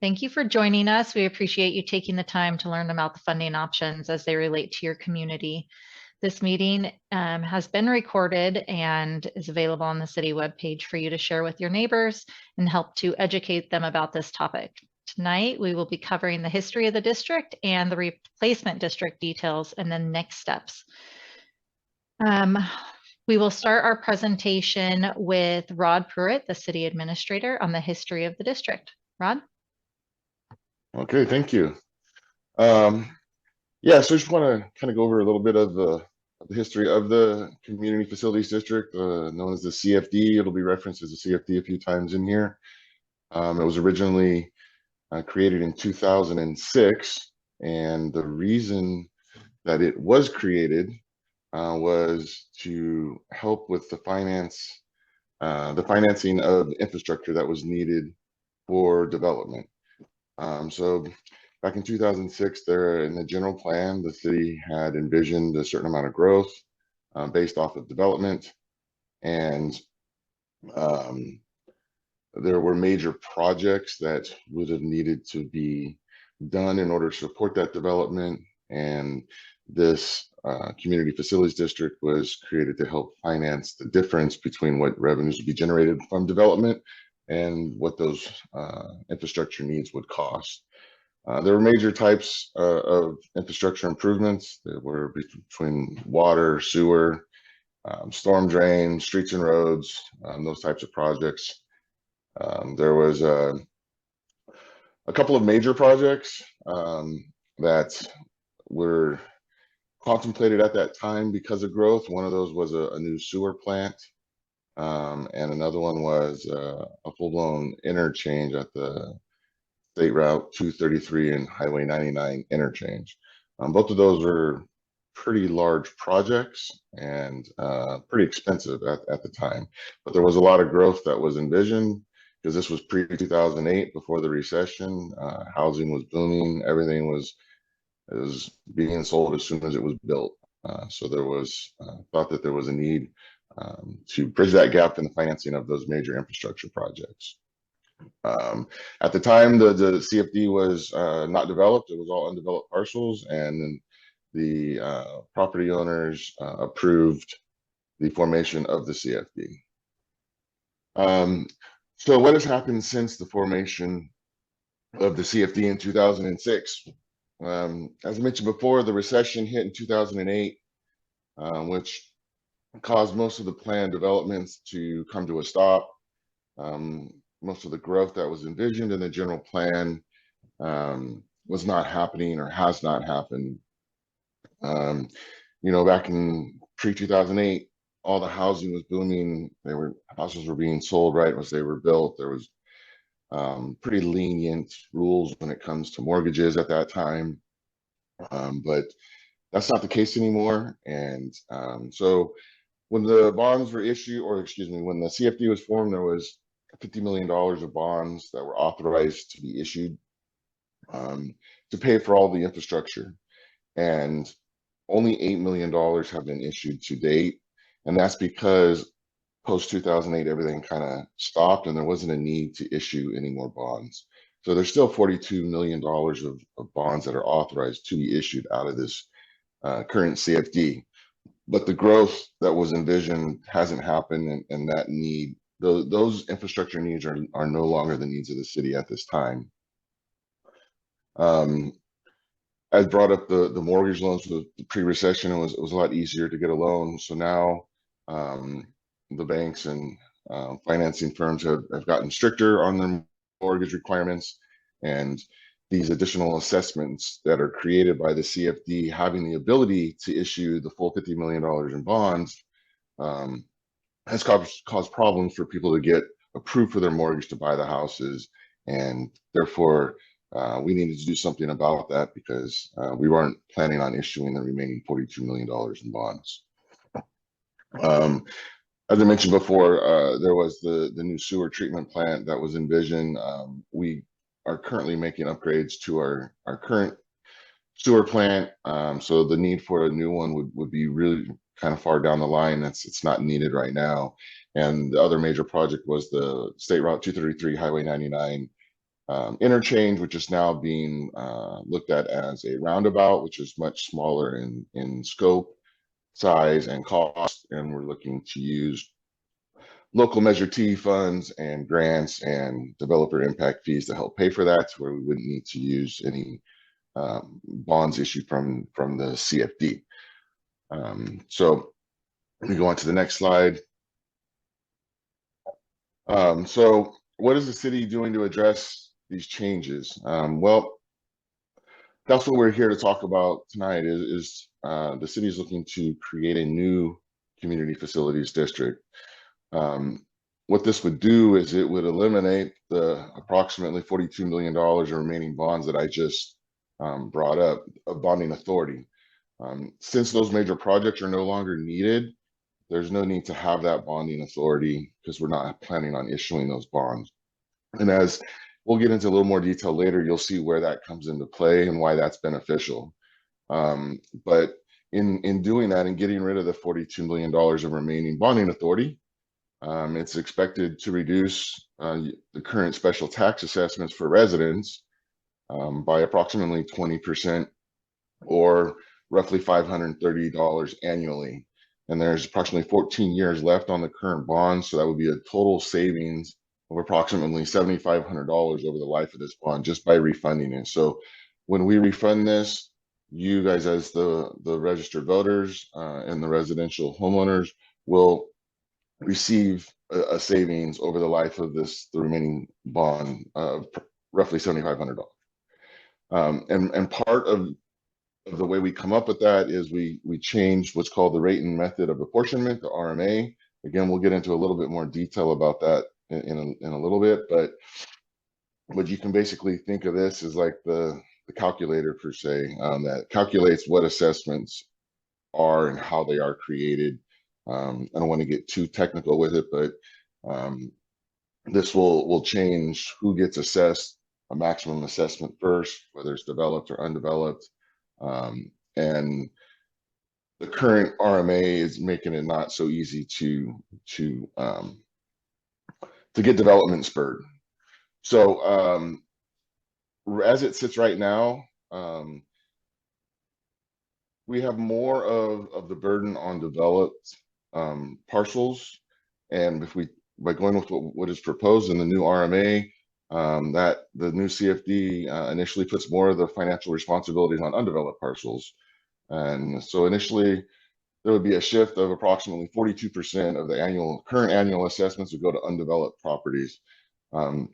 Thank you for joining us. We appreciate you taking the time to learn about the funding options as they relate to your community. This meeting has been recorded and is available on the city webpage for you to share with your neighbors and help to educate them about this topic. Tonight, we will be covering the history of the district and the replacement district details and then next steps. We will start our presentation with Rod Pruitt, the city administrator, on the history of the district. Rod? Okay, thank you. Yeah, so I just want to kind of go over a little bit of the history of the Community Facilities District, known as the CFD. It'll be referenced as the CFD a few times in here. It was originally created in 2006, and the reason that it was created was to help with the financing of infrastructure that was needed for development. So back in 2006, there in the general plan, the city had envisioned a certain amount of growth based off of development, and there were major projects that would have needed to be done in order to support that development. And this community facilities district was created to help finance the difference between what revenues would be generated from development and what those infrastructure needs would cost. There were major types of infrastructure improvements that were between water, sewer, storm drain, streets and roads, those types of projects. There was a couple of major projects that were contemplated at that time because of growth. One of those was a new sewer plant, and another one was a full-blown interchange at the State Route 233 and Highway 99 interchange. Both of those were pretty large projects and pretty expensive at the time, but there was a lot of growth that was envisioned because this was pre-2008, before the recession. Housing was booming. Everything was being sold as soon as it was built. So there was thought that there was a need to bridge that gap in the financing of those major infrastructure projects. At the time, the CFD was not developed. It was all undeveloped parcels, and the property owners approved the formation of the CFD. So what has happened since the formation of the CFD in 2006? As I mentioned before, the recession hit in 2008, which caused most of the planned developments to come to a stop. Most of the growth that was envisioned in the general plan was not happening or has not happened. Back in pre-2008, all the housing was booming. Houses were being sold right as they were built. There was pretty lenient rules when it comes to mortgages at that time, but that's not the case anymore. And so when the bonds were issued, or excuse me, when the CFD was formed, there was $50 million of bonds that were authorized to be issued to pay for all the infrastructure. And only $8 million have been issued to date. And that's because post 2008, everything kind of stopped and there wasn't a need to issue any more bonds. So there's still $42 million of bonds that are authorized to be issued out of this current CFD. But the growth that was envisioned hasn't happened, and that need, those infrastructure needs are no longer the needs of the city at this time. I brought up the mortgage loans with the pre-recession. It was a lot easier to get a loan. So now the banks and financing firms have gotten stricter on their mortgage requirements, and these additional assessments that are created by the CFD having the ability to issue the full $50 million in bonds has caused problems for people to get approved for their mortgage to buy the houses. And therefore, we needed to do something about that because we weren't planning on issuing the remaining $42 million in bonds. As I mentioned before, there was the new sewer treatment plant that was envisioned. We are currently making upgrades to our current sewer plant. So the need for a new one would be really kind of far down the line. It's not needed right now. And the other major project was the State Route 233 Highway 99 interchange, which is now being looked at as a roundabout, which is much smaller in scope, size, and cost. And we're looking to use local Measure T funds and grants and developer impact fees to help pay for that, where we wouldn't need to use any bonds issued from the CFD. So let me go on to the next slide. So what is the city doing to address these changes? Well, that's what we're here to talk about tonight. Is the city is looking to create a new community facilities district. What this would do is it would eliminate the approximately $42 million of remaining bonds that I just brought up, a bonding authority. Since those major projects are no longer needed, there's no need to have that bonding authority because we're not planning on issuing those bonds. And as we'll get into a little more detail later, you'll see where that comes into play and why that's beneficial. But in doing that and getting rid of the $42 million of remaining bonding authority, it's expected to reduce the current special tax assessments for residents by approximately 20%, or roughly $530 annually. And there's approximately 14 years left on the current bond, so that would be a total savings of approximately $7,500 over the life of this bond just by refunding it. So when we refund this, you guys as the registered voters and the residential homeowners will receive a savings over the life of the remaining bond of roughly $7,500. And part of the way we come up with that is we changed what's called the rate and method of apportionment, the RMA. Again, we'll get into a little bit more detail about that in a little bit, but you can basically think of this as like the calculator per se, that calculates what assessments are and how they are created. I don't want to get too technical with it, but this will change who gets assessed a maximum assessment first, whether it's developed or undeveloped. And the current RMA is making it not so easy to get development spurred. So as it sits right now, we have more of the burden on developed parcels, and by going with what is proposed in the new RMA, that the new CFD initially puts more of the financial responsibilities on undeveloped parcels. And so initially there would be a shift of approximately 42% of the current annual assessments would go to undeveloped properties. So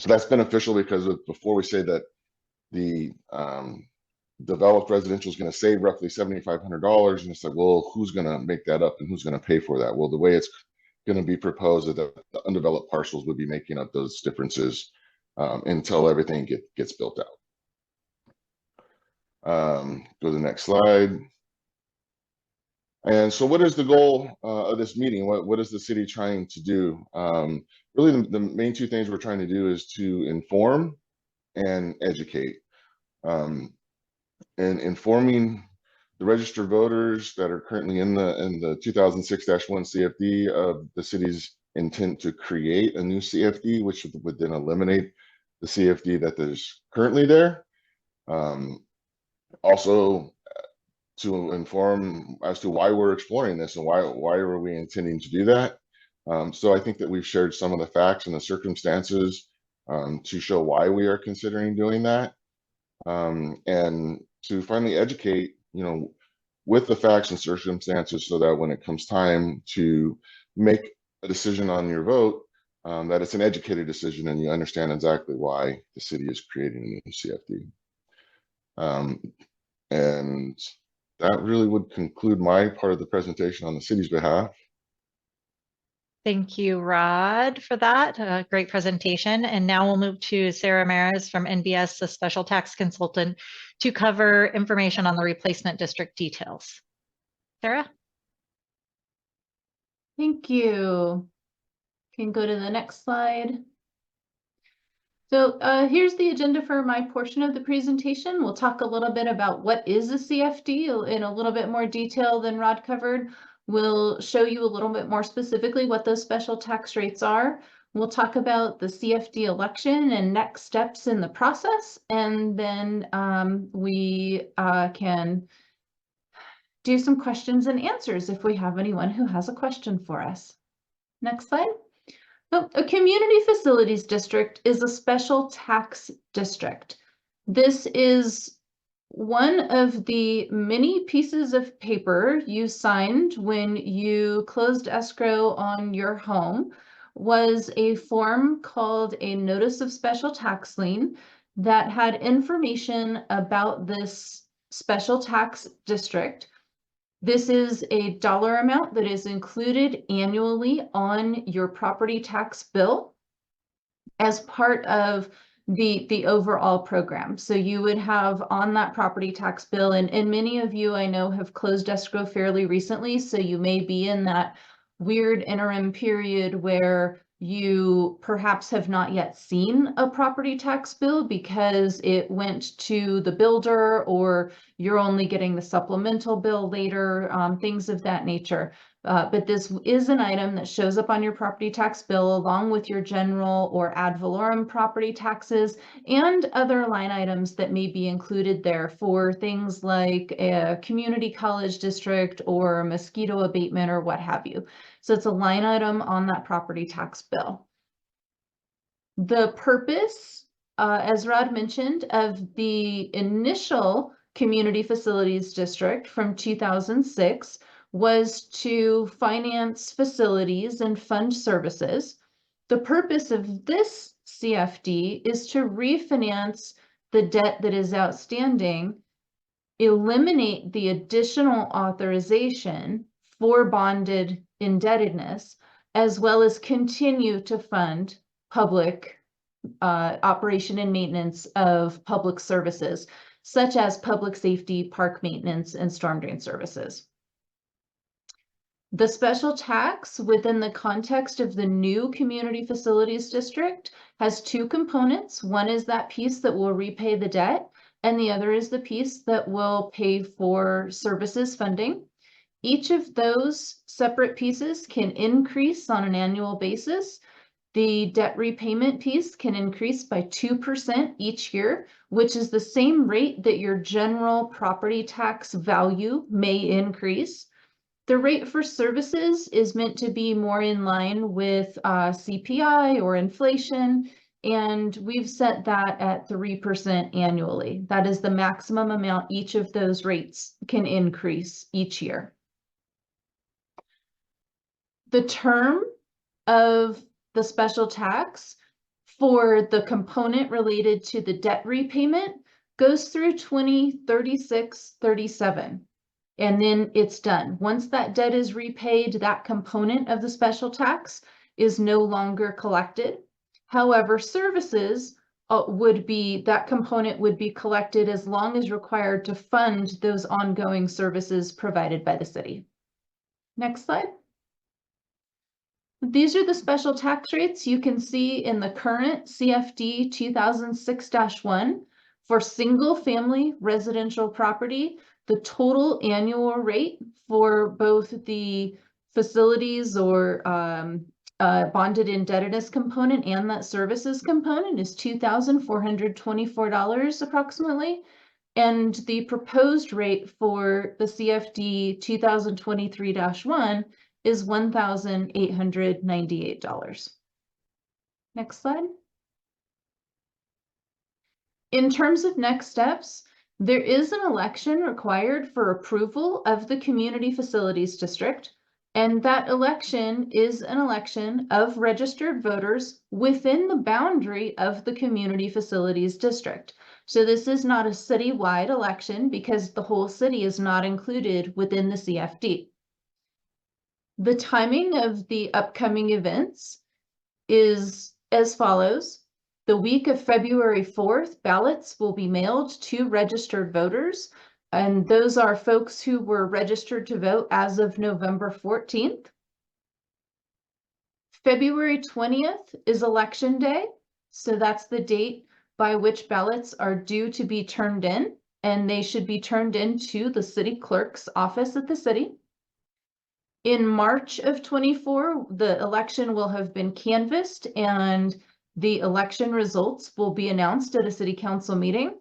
that's beneficial because before we say that the developed residential is going to save roughly $7,500, and it's like, well, who's going to make that up and who's going to pay for that? Well, the way it's going to be proposed that the undeveloped parcels would be making up those differences until everything gets built out. Go to the next slide. And so what is the goal of this meeting? What is the city trying to do? Really, the main two things we're trying to do is to inform and educate. And informing the registered voters that are currently in the 2006-1 CFD of the city's intent to create a new CFD, which would then eliminate the CFD that is currently there. Also to inform as to why we're exploring this and why are we intending to do that. So I think that we've shared some of the facts and the circumstances to show why we are considering doing that, and to finally educate, with the facts and circumstances, so that when it comes time to make a decision on your vote, that it's an educated decision and you understand exactly why the city is creating a new CFD. And that really would conclude my part of the presentation on the city's behalf. Thank you, Rod, for that. Great presentation. And now we'll move to Sarah Maris from NBS, the special tax consultant, to cover information on the replacement district details. Sarah? Thank you. Can go to the next slide. So here's the agenda for my portion of the presentation. We'll talk a little bit about what is a CFD in a little bit more detail than Rod covered. We'll show you a little bit more specifically what those special tax rates are. We'll talk about the CFD election and next steps in the process, and then we can do some questions and answers if we have anyone who has a question for us. Next slide. So, a community facilities district is a special tax district. This is one of the many pieces of paper you signed when you closed escrow on your home was a form called a Notice of Special Tax Lien that had information about this special tax district. This is a dollar amount that is included annually on your property tax bill as part of the overall program. So you would have on that property tax bill, and many of you I know have closed escrow fairly recently, so you may be in that weird interim period where you perhaps have not yet seen a property tax bill because it went to the builder, or you're only getting the supplemental bill later, things of that nature. But this is an item that shows up on your property tax bill along with your general or ad valorem property taxes and other line items that may be included there for things like a community college district or mosquito abatement or what have you. So it's a line item on that property tax bill. The purpose, as Rod mentioned, of the initial community facilities district from 2006 was to finance facilities and fund services. The purpose of this CFD is to refinance the debt that is outstanding, eliminate the additional authorization for bonded indebtedness, as well as continue to fund public operation and maintenance of public services, such as public safety, park maintenance, and storm drain services. The special tax within the context of the new community facilities district has two components. One is that piece that will repay the debt, and the other is the piece that will pay for services funding. Each of those separate pieces can increase on an annual basis. The debt repayment piece can increase by 2% each year, which is the same rate that your general property tax value may increase. The rate for services is meant to be more in line with CPI or inflation, and we've set that at 3% annually. That is the maximum amount each of those rates can increase each year. The term of the special tax for the component related to the debt repayment goes through 2036-37. And then it's done. Once that debt is repaid, that component of the special tax is no longer collected. However, services that component would be collected as long as required to fund those ongoing services provided by the city. Next slide. These are the special tax rates you can see in the current CFD 2006-1 for single family residential property. The total annual rate for both the facilities or bonded indebtedness component and that services component is $2,424 approximately. And the proposed rate for the CFD 2023-1 is $1,898. Next slide. In terms of next steps, there is an election required for approval of the Community Facilities District, and that election is an election of registered voters within the boundary of the Community Facilities District. So this is not a citywide election because the whole city is not included within the CFD. The timing of the upcoming events is as follows. The week of February 4th, ballots will be mailed to registered voters, and those are folks who were registered to vote as of November 14th. February 20th is Election Day, so that's the date by which ballots are due to be turned in, and they should be turned into the city clerk's office at the city. In March of 24, the election will have been canvassed and the election results will be announced at a city council meeting.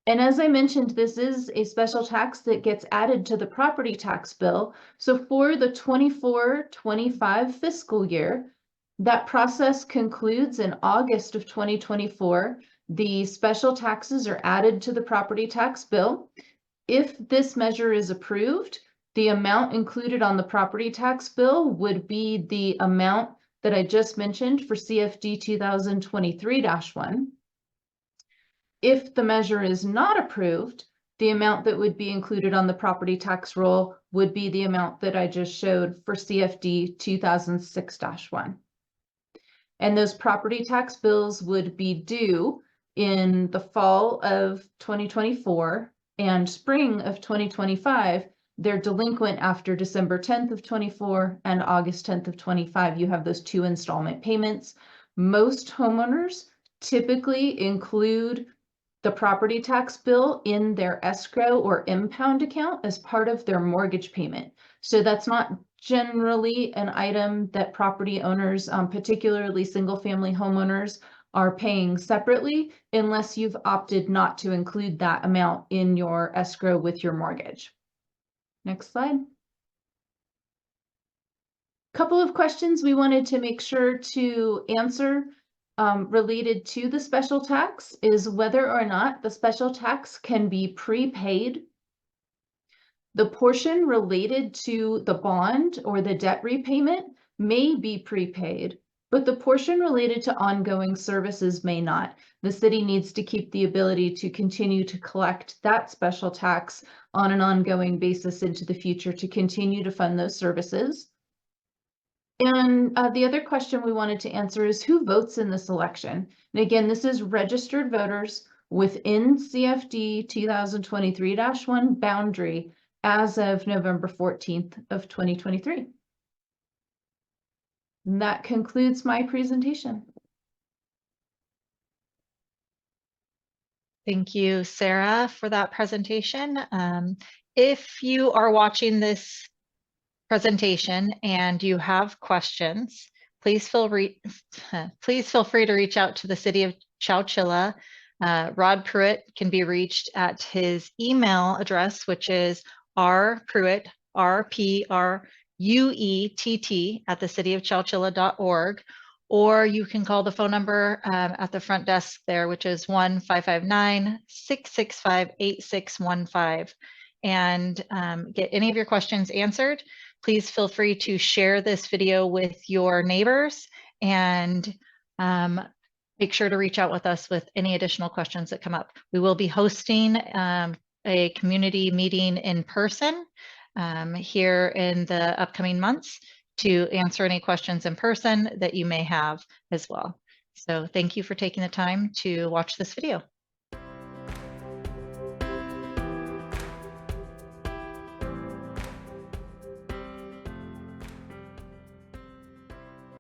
And as I mentioned, this is a special tax that gets added to the property tax bill. So for the 24-25 fiscal year, that process concludes in August of 2024. The special taxes are added to the property tax bill. If this measure is approved, the amount included on the property tax bill would be the amount that I just mentioned for CFD 2023-1. If the measure is not approved, the amount that would be included on the property tax roll would be the amount that I just showed for CFD 2006-1. And those property tax bills would be due in the fall of 2024 and spring of 2025. They're delinquent after December 10th of 24 and August 10th of 25. You have those 2 installment payments. Most homeowners typically include the property tax bill in their escrow or impound account as part of their mortgage payment. So that's not generally an item that property owners, particularly single family homeowners, are paying separately unless you've opted not to include that amount in your escrow with your mortgage. Next slide. Couple of questions we wanted to make sure to answer related to the special tax is whether or not the special tax can be prepaid. The portion related to the bond or the debt repayment may be prepaid, but the portion related to ongoing services may not. The city needs to keep the ability to continue to collect that special tax on an ongoing basis into the future to continue to fund those services. And the other question we wanted to answer is who votes in this election? And again, this is registered voters within CFD 2023-1 boundary as of November 14th of 2023. And that concludes my presentation. Thank you, Sarah, for that presentation. If you are watching this presentation and you have questions, please feel free to reach out to the City of Chowchilla. Rod Pruitt can be reached at his email address, which is rpruitt, RPRUETT at thecityofchowchilla.org, or you can call the phone number at the front desk there, which is 1-559-665-8615, and get any of your questions answered. Please feel free to share this video with your neighbors and make sure to reach out with us with any additional questions that come up. We will be hosting a community meeting in person here in the upcoming months to answer any questions in person that you may have as well. So thank you for taking the time to watch this video.